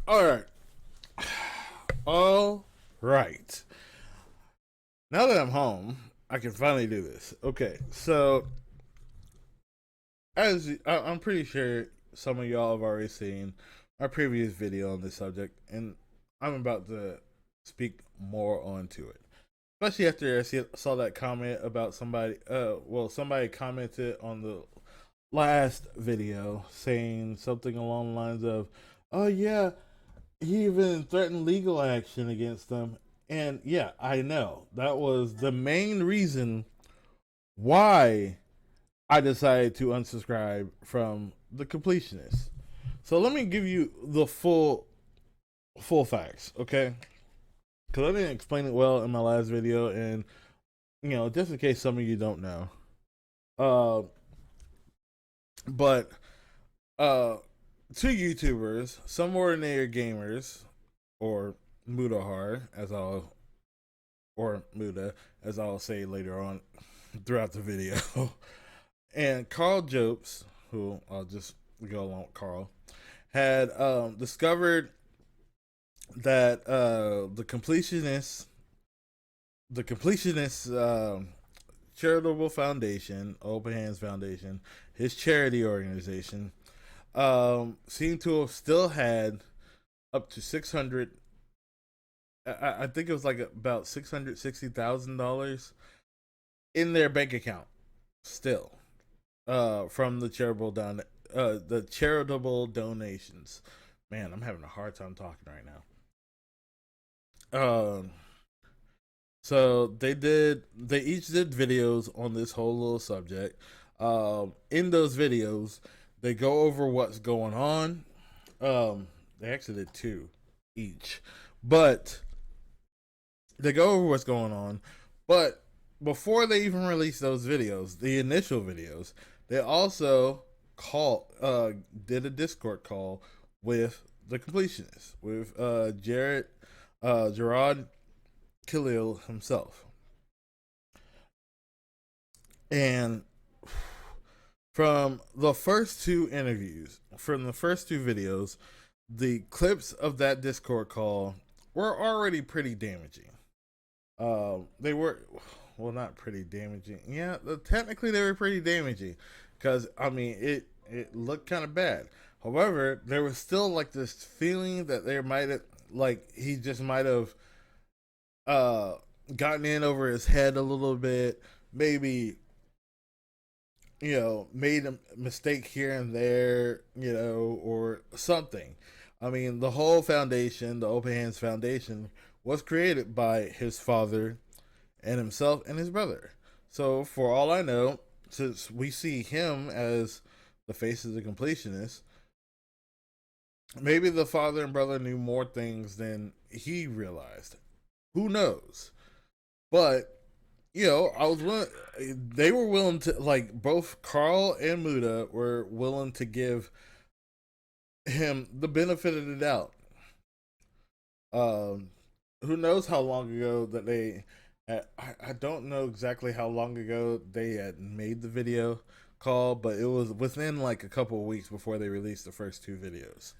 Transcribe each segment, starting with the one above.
All right. All right. Now that I'm home, I can finally do this. Okay. So, I'm pretty sure some of y'all have already seen our previous video on this subject, and I'm about to speak more onto it. Especially after saw that comment about somebody. Somebody commented on the last video saying something along the lines of, "Oh yeah, he even threatened legal action against them." And yeah, I know that was the main reason why I decided to unsubscribe from the Completionist. So let me give you the full facts, okay? Because I didn't explain it well in my last video, and just in case some of you don't know, uh, but uh, two YouTubers, some ordinary gamers, or Mudahar, Muda, as I'll say later on throughout the video, and Carl Jopes, who I'll just go along with Carl, had discovered that the completionist charitable foundation, Open Hands Foundation, his charity organization, seemed to have still had up to 600. I think it was like about $660,000 in their bank account still, from the charitable donations. Man, I'm having a hard time talking right now. So they each did videos on this whole little subject. In those videos, they go over what's going on. They actually did two each, but they go over what's going on. But before they even release those videos, the initial videos, they also did a Discord call with the Completionist, with Gerard Khalil himself. And from the first two interviews, from the first two videos, the clips of that Discord call were already pretty damaging. They were, well, not pretty damaging. Yeah, technically they were pretty damaging because I mean it looked kind of bad. However, there was still like this feeling that there might have, like, he just might have uh gotten in over his head a little bit, maybe made a mistake here and there, or something. I mean, the whole foundation, the Open Hands Foundation, was created by his father and himself and his brother. So, for all I know, since we see him as the face of the Completionist, maybe the father and brother knew more things than he realized. Who knows? But I was willing. They were willing to, like, both Carl and Muda were willing to give him the benefit of the doubt. Um, who knows how long ago that I don't know exactly how long ago they had made the video call, but it was within like a couple of weeks before they released the first two videos.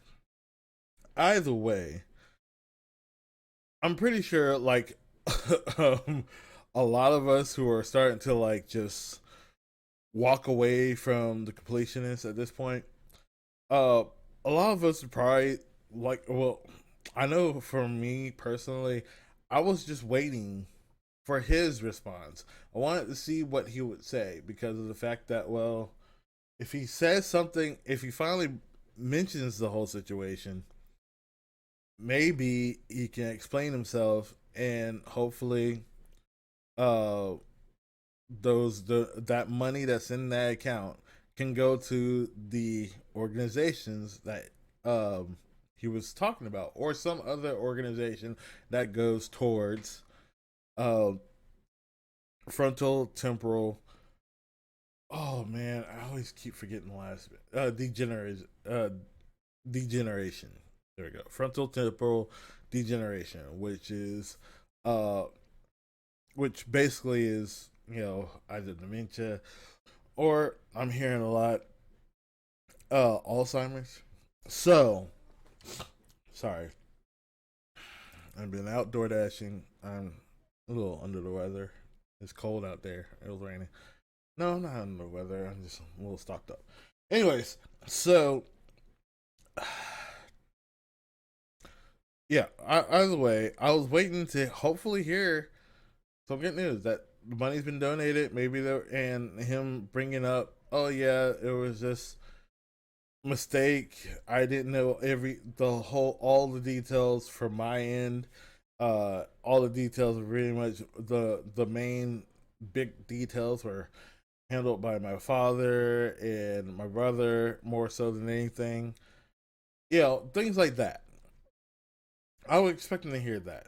Either way, I'm pretty sure, like, a lot of us who are starting to, like, just walk away from the Completionist at this point, uh, a lot of us are probably like, well, I know for me personally, I was just waiting for his response. I wanted to see what he would say because of the fact that, well, if he says something, if he finally mentions the whole situation, maybe he can explain himself, and hopefully, uh, that money that's in that account can go to the organizations that he was talking about, or some other organization that goes towards uh, frontal temporal. Oh man, I always keep forgetting the last bit. Degeneration. There we go. Frontal temporal degeneration, uh, which basically is, either dementia, or I'm hearing a lot, Alzheimer's. So sorry, I've been outdoor dashing. I'm a little under the weather. It's cold out there. It was raining. No, I'm not under the weather. I'm just a little stocked up. Anyways, so yeah. Either way, I was waiting to hopefully hear some good news that the money's been donated. Maybe there and him bringing up, oh yeah, it was just mistake. I didn't know all the details from my end. All the details were really much the main big details were handled by my father and my brother more so than anything. You know, things like that. I was expecting to hear that.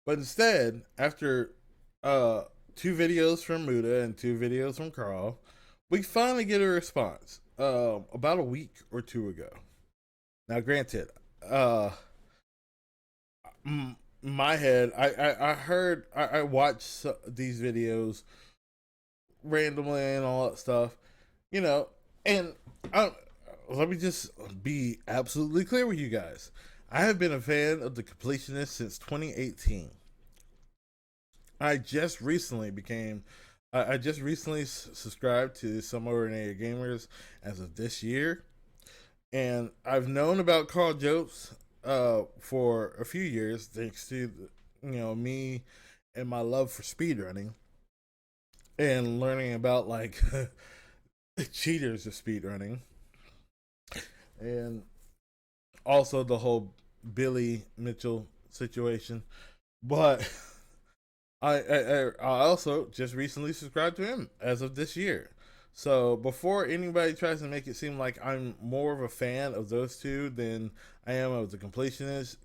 But instead, after uh two videos from Muda and two videos from Carl, we finally get a response. About a week or two ago. Now granted, uh my head I heard I watched these videos randomly and all that stuff, you know, and I, let me just be absolutely clear with you guys. I have been a fan of the Completionist since 2018. I just recently became. I just recently subscribed to Some Ordinary Gamers as of this year, and I've known about Carl Jopes for a few years, thanks to me and my love for speedrunning and learning about like cheaters of speedrunning, and also the whole Billy Mitchell situation. But I also just recently subscribed to him as of this year. So before anybody tries to make it seem like I'm more of a fan of those two than I am of the Completionist,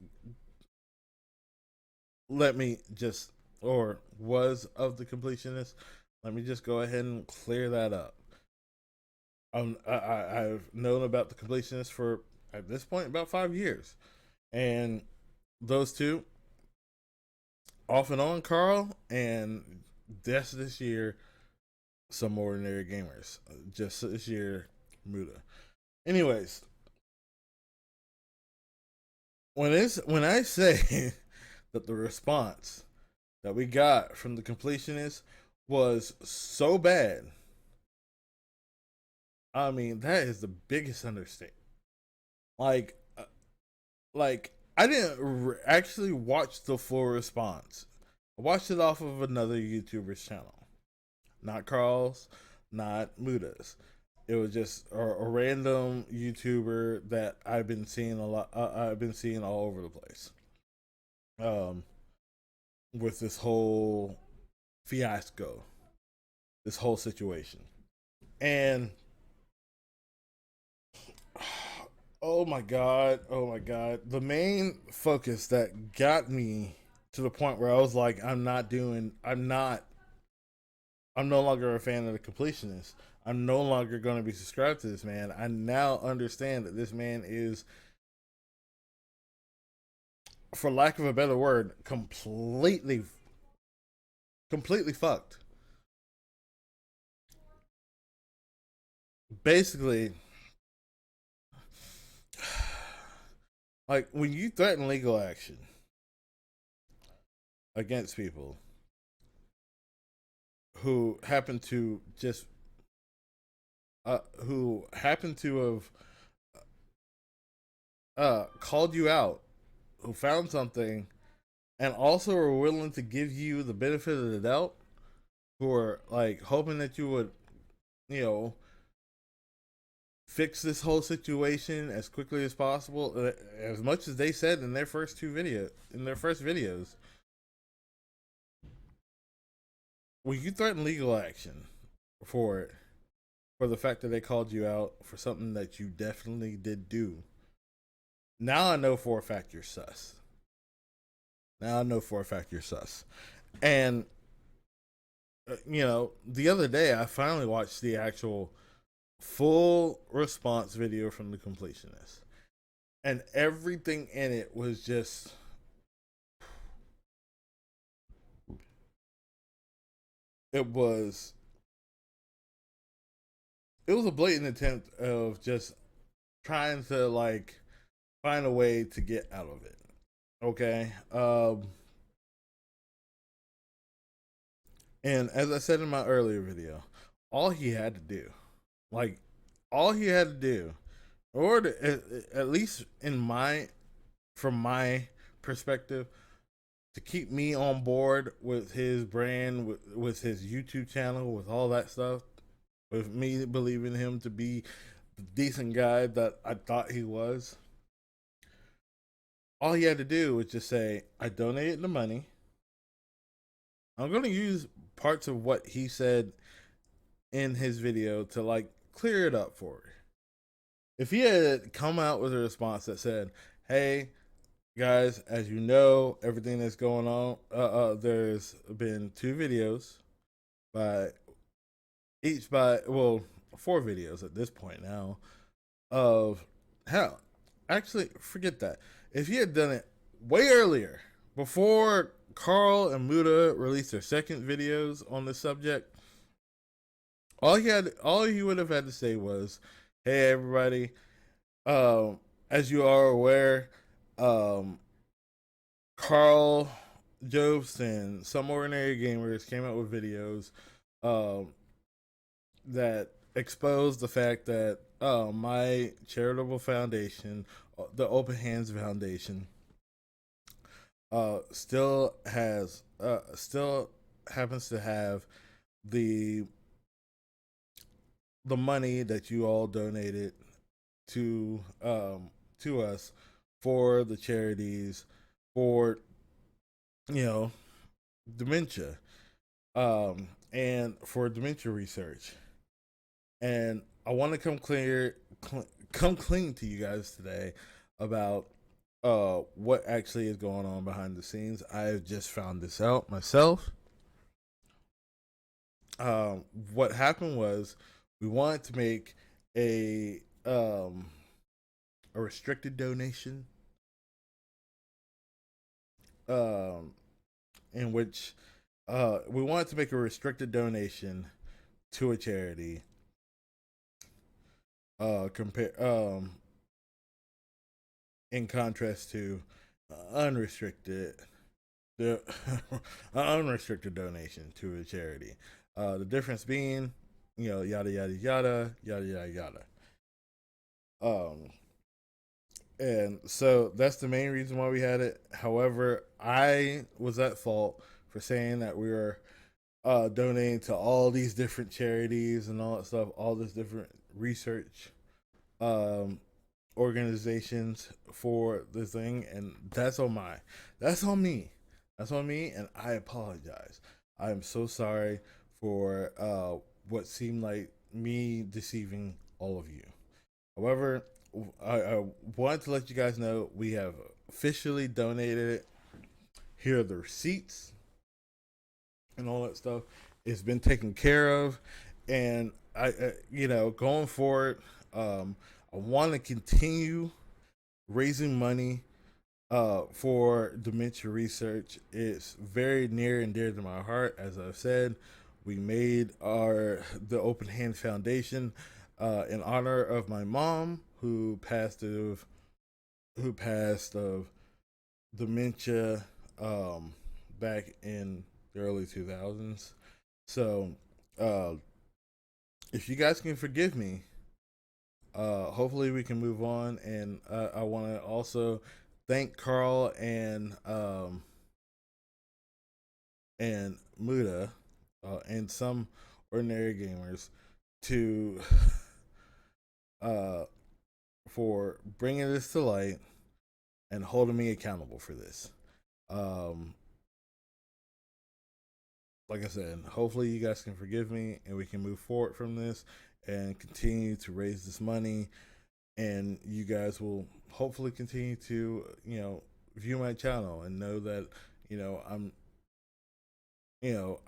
let me just or was of the Completionist. Let me just go ahead and clear that up. I've known about the Completionist for at this point about 5 years, and those two off and on, Carl, and just this year, Some Ordinary Gamers. Just this year, Muda. Anyways, when I say that the response that we got from the Completionist was so bad, I mean that is the biggest understatement. Like, like I didn't actually watch the full response. I watched it off of another YouTuber's channel, not Carl's, not Muda's. It was just a random YouTuber that I've been seeing a lot. I've been seeing all over the place. Um, with this whole fiasco, this whole situation, and oh my god, the main focus that got me to the point where I was like, I'm no longer a fan of the Completionist. I'm no longer going to be subscribed to this man. I now understand that this man is, for lack of a better word, completely fucked. Basically, like when you threaten legal action against people who happen to just who happen to have called you out, who found something, and also are willing to give you the benefit of the doubt, who are like hoping that you would, you know, fix this whole situation as quickly as possible. As much as they said in their first videos, when you threaten legal action for it, for the fact that they called you out for something that you definitely did do, now I know for a fact you're sus. Now I know for a fact you're sus. And the other day I finally watched the actual full response video from the Completionist, and everything in it was just it was it was a blatant attempt of just trying to like find a way to get out of it. Okay. And as I said in my earlier video, all he had to do, like, all he had to do, or at least in my, from my perspective, to keep me on board with his brand, with his YouTube channel, with all that stuff, with me believing him to be the decent guy that I thought he was. All he had to do was just say, I donated the money. I'm going to use parts of what he said in his video to like clear it up for her. If he had come out with a response that said, hey, guys, as you know, everything that's going on, there's been 2 videos by each by, well, 4 videos at this point now of hell. Actually, forget that. If he had done it way earlier, before Carl and Muda released their second videos on the subject, all he would have had to say was, "Hey, everybody, as you are aware, um, Carl Jobst and some ordinary gamers came out with videos um, that exposed the fact that my charitable foundation, the Open Hands Foundation, still happens to have the the money that you all donated to us for the charities for, you know, dementia, and for dementia research. And I want to come clean to you guys today about what actually is going on behind the scenes. I have just found this out myself. What happened was we wanted to make a restricted donation, um, in which we wanted to make a restricted donation to a charity. Compare In contrast to unrestricted, the unrestricted donation to a charity. The difference being, yada yada yada yada yada yada. Um, and so that's the main reason why we had it. However, I was at fault for saying that we were donating to all these different charities and all that stuff, all this different research um, organizations for the thing, and that's on me, and I apologize. I am so sorry for what seemed like me deceiving all of you. However, I wanted to let you guys know we have officially donated it. Here are the receipts and all that stuff. It's been taken care of, and going forward, I want to continue raising money for dementia research. It's very near and dear to my heart. As I've said, we made the Open Hands Foundation in honor of my mom who passed of dementia back in the early 2000s. So uh, if you guys can forgive me, hopefully we can move on. And I want to also thank Carl and Muda and some ordinary gamers to uh, for bringing this to light and holding me accountable for this. Um, like I said, hopefully you guys can forgive me and we can move forward from this and continue to raise this money. And you guys will hopefully continue to, view my channel and know that, I'm,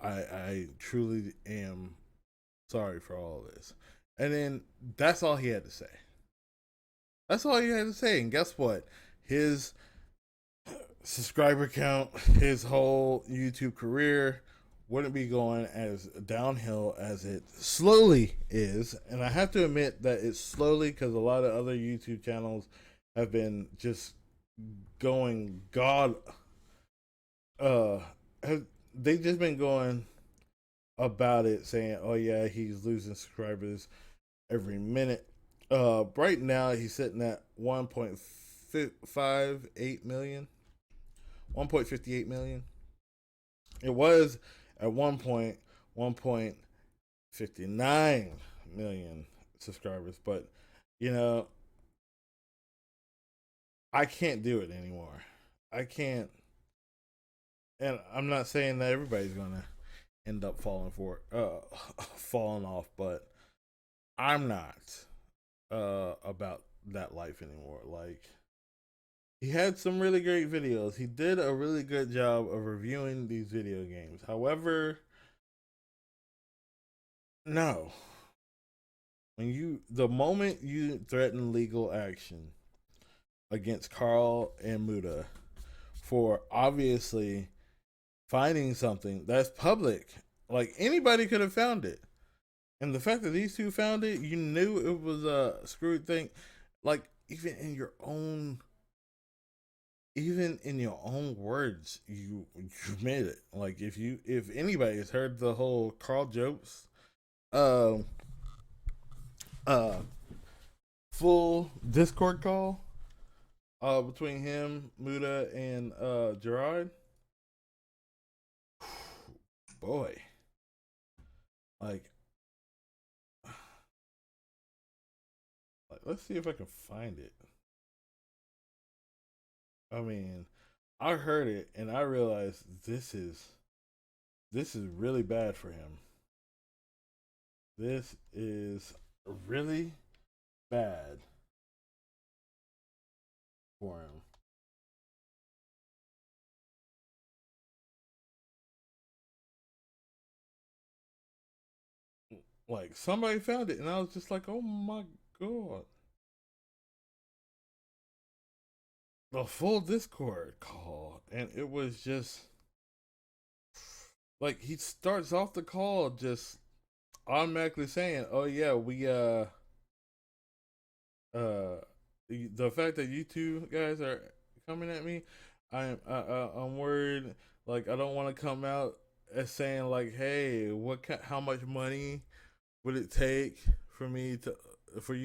I truly am sorry for all of this. And then that's all he had to say. That's all he had to say. And guess what? His subscriber count, his whole YouTube career wouldn't be going as downhill as it slowly is. And I have to admit that it's slowly because a lot of other YouTube channels have been just going god uh have they just been going about it saying, oh yeah, he's losing subscribers every minute. Right now he's sitting at 1.58 million. 1.58 million. It was at one point 1.59 million subscribers, but you know, I can't do it anymore. I can't, and I'm not saying that everybody's gonna end up falling off, but I'm not about that life anymore. Like, he had some really great videos. He did a really good job of reviewing these video games. However, no. The moment you threaten legal action against Carl and Muda for obviously finding something that's public, like anybody could have found it. And the fact that these two found it, you knew it was a screwed thing. Like, even in your own words, you made it. Like, if anybody has heard the whole Carl Jokes uh uh full Discord call between him, Muda, and Gerard, boy, like, let's see if I can find it. I mean, I heard it and I realized this is really bad for him. This is really bad for him. Like, somebody found it and I was just like, oh my god. The full Discord call, and it was just like he starts off the call just automatically saying, "Oh yeah, we uh the fact that you two guys are coming at me, I'm worried. Like, I don't want to come out as saying like, hey, how much money would it take for you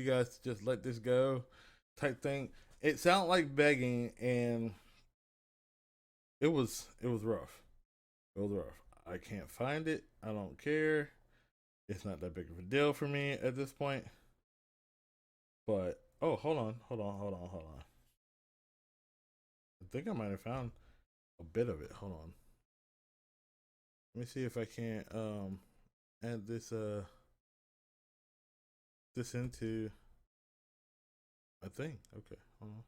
guys to just let this go, type thing." It sounded like begging, and it was rough. It was rough. I can't find it. I don't care. It's not that big of a deal for me at this point. But oh, hold on. I think I might have found a bit of it. Hold on. Let me see if I can add this into a thing. Okay, hold on.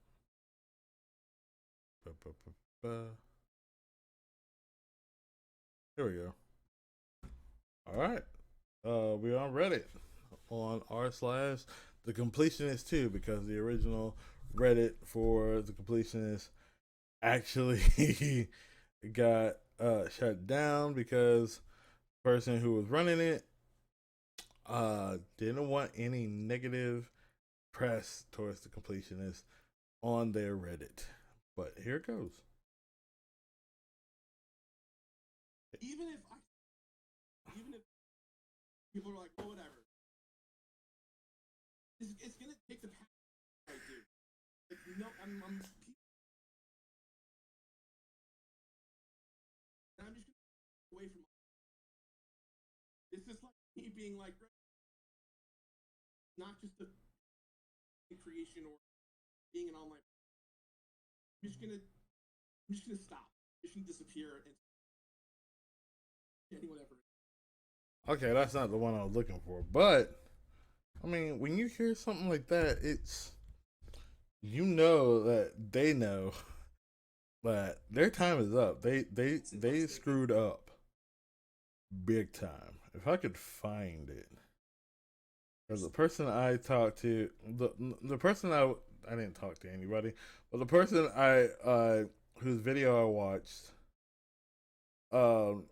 Here we go. All right. We're on Reddit on r/slash the completionist too, because the original Reddit for the completionist actually got shut down because the person who was running it didn't want any negative press towards the completionist on their Reddit. But here it goes. Even if people are like, oh, whatever, it's gonna take the power I do. Like, no, I'm just away from. It's just like me being like, not just a creation or being an online. I'm just gonna stop. I'm just gonna disappear and whatever. Okay, that's not the one I was looking for, but I mean, when you hear something like that, it's, you know that they know that their time is up. They screwed up big time. If I could find it, because the person I talked to, the person I didn't talk to anybody, but the person I whose video I watched, um,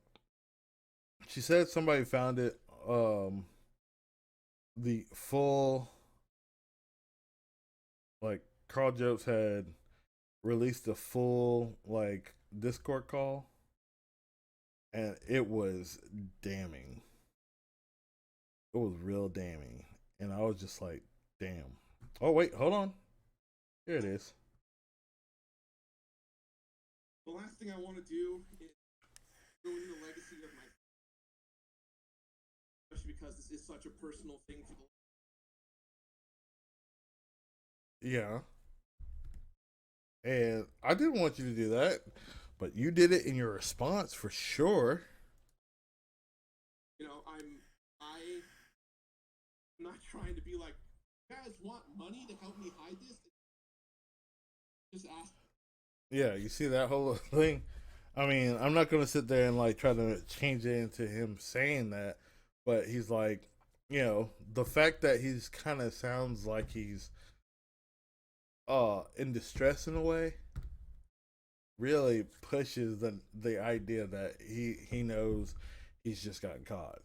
She said somebody found it. The full, like, Carl Jobs had released a full, like, Discord call, and it was damning. It was real damning, and I was just like, damn. Oh wait, hold on. Here it is. The last thing I want to do is ruin the legacy of my, especially because this is such a personal thing for the. Yeah, and I didn't want you to do that, but you did it in your response for sure. You know, I'm not trying to be like, you guys want money to help me hide this? Just ask. Yeah, you see that whole thing. I mean, I'm not gonna sit there and like try to change it into him saying that, but he's like, the fact that he's kind of sounds like he's in distress in a way really pushes the idea that he knows he's just got caught.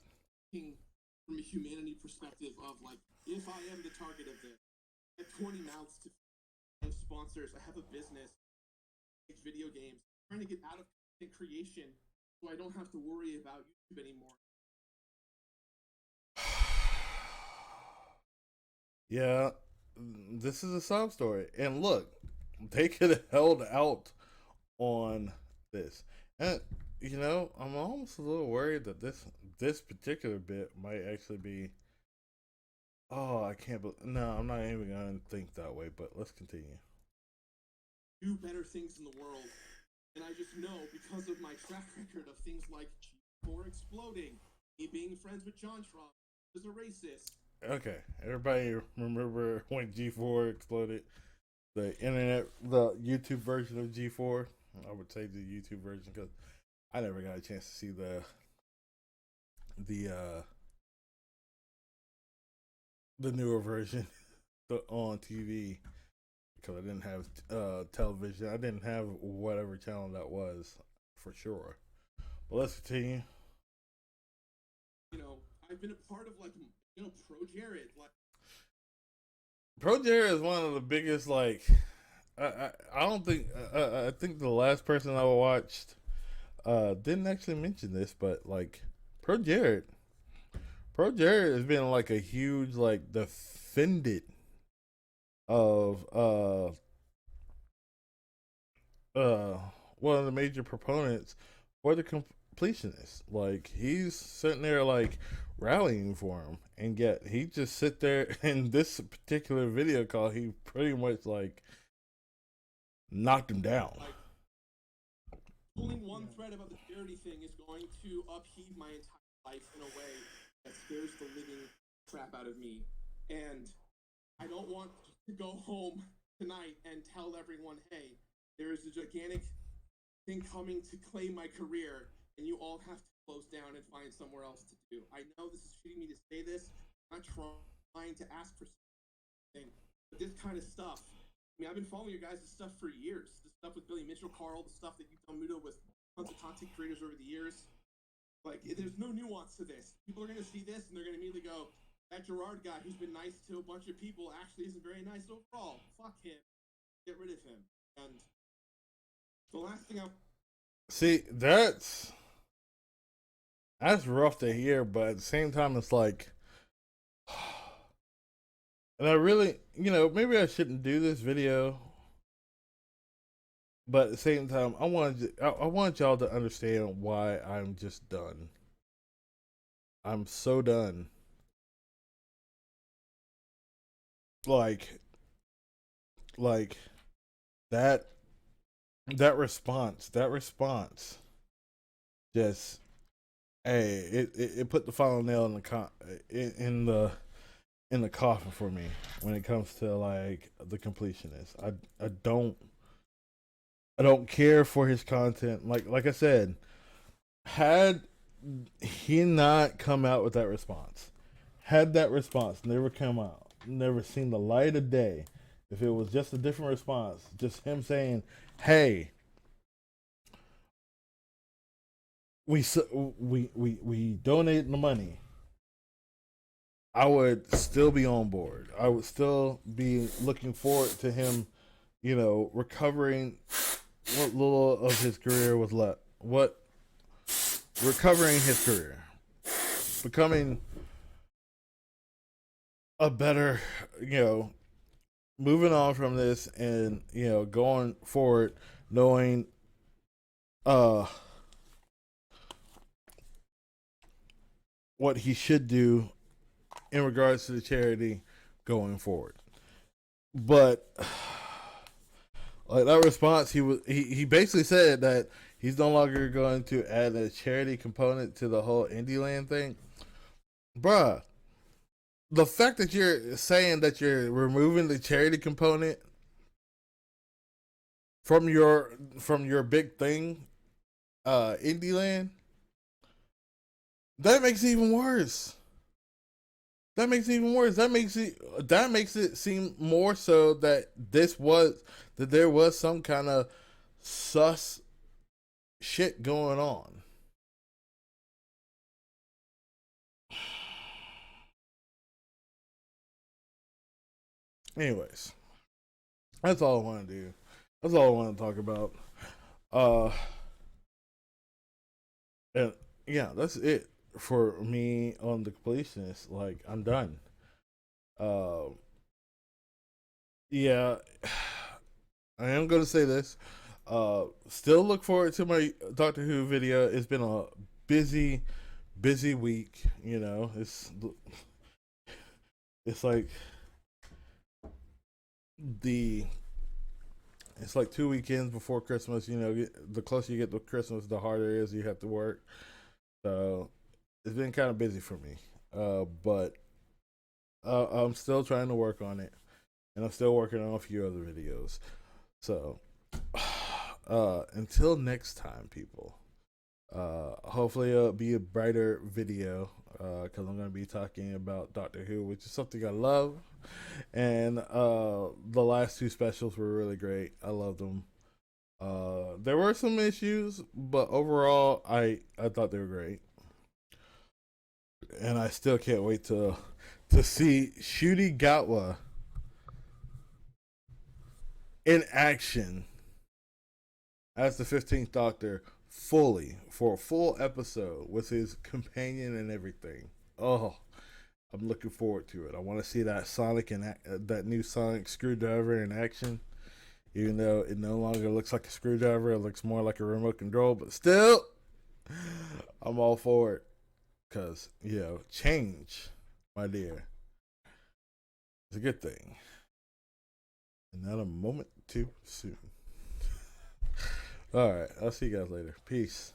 From a humanity perspective of like, if I am the target of this, I have 20 mouths to feed, sponsors. I have a business, make video games, I'm trying to get out of content creation so I don't have to worry about YouTube anymore. Yeah, this is a sob story, and look, they could have held out on this. And I'm almost a little worried that this particular bit might actually be. Oh, I can't. No, I'm not even gonna think that way. But let's continue. Do better things in the world, and I just know because of my track record of things like G4 exploding, me being friends with John Trump, was a racist. Okay, everybody remember when G4 exploded? The internet, the YouTube version of G4. I would say the YouTube version because I never got a chance to see the the newer version on TV because I didn't have television. I didn't have whatever channel that was for sure. But let's continue. You know, I've been a part of like, Pro Jared. Like, Pro Jared is one of the biggest. Like, I don't think I think the last person I watched didn't actually mention this, but like Pro Jared, Pro Jared has been like a huge like defendant of uh one of the major proponents for the completionist. Like he's sitting there like rallying for him, and yet he just sit there in this particular video call. He pretty much like knocked him down. like pulling one thread about the charity thing is going to upheave my entire life in a way that scares the living crap out of me. And I don't want to go home tonight and tell everyone, hey, there is a gigantic thing coming to claim my career, and you all have to close down and find somewhere else to do. I know this is shitty me to say this. I'm not trying to ask for something, but this kind of stuff. I mean, I've been following your guys' stuff for years. The stuff with Billy Mitchell, Carl, the stuff that you've done Muto with tons of content creators over the years. Like, there's no nuance to this. People are going to see this and they're going to immediately go, that Gerard guy who's been nice to a bunch of people actually isn't very nice overall. Fuck him. Get rid of him. And the last thing I See, that's rough to hear, but at the same time, it's like, and I really, maybe I shouldn't do this video, but at the same time, I want y'all to understand why I'm just done. I'm so done. Like, like that that response, just hey, it put the final nail in the coffin for me when it comes to like the completionist. I don't care for his content. Like I said, had he not come out with that response, had that response never come out, never seen the light of day, if it was just a different response, just him saying, "Hey, we donated the money, I would still be on board. I would still be looking forward to him, recovering what little of his career was left. What recovering his career, becoming a better, moving on from this, and going forward, knowing uh what he should do in regards to the charity going forward. But like that response, he basically said that he's no longer going to add a charity component to the whole Indie Land thing. Bruh, the fact that you're saying that you're removing the charity component from your big thing, Indie Land, that makes it even worse. That makes it even worse. That makes it seem more so that there was some kind of sus shit going on. Anyways, that's all I want to do. That's all I want to talk about. Uh, and yeah, that's it for me on the completionist. Like I'm done. Uh, yeah, I am gonna say this. Still look forward to my Doctor Who video. It's been a busy, busy week. It's like the it's like 2 weekends before Christmas. The closer you get to Christmas, the harder it is. You have to work. So it's been kind of busy for me. But I'm still trying to work on it, and I'm still working on a few other videos. So until next time, people. Hopefully it'll be a brighter video because I'm going to be talking about Doctor Who, which is something I love. And the last two specials were really great. I loved them. There were some issues, but overall, I thought they were great. And I still can't wait to see Ncuti Gatwa in action as the 15th Doctor fully for a full episode with his companion and everything. Oh, I'm looking forward to it. I want to see that Sonic and that new Sonic screwdriver in action. Even though it no longer looks like a screwdriver, it looks more like a remote control. But still, I'm all for it because change, my dear, is a good thing, and not a moment too soon. All right, I'll see you guys later. Peace.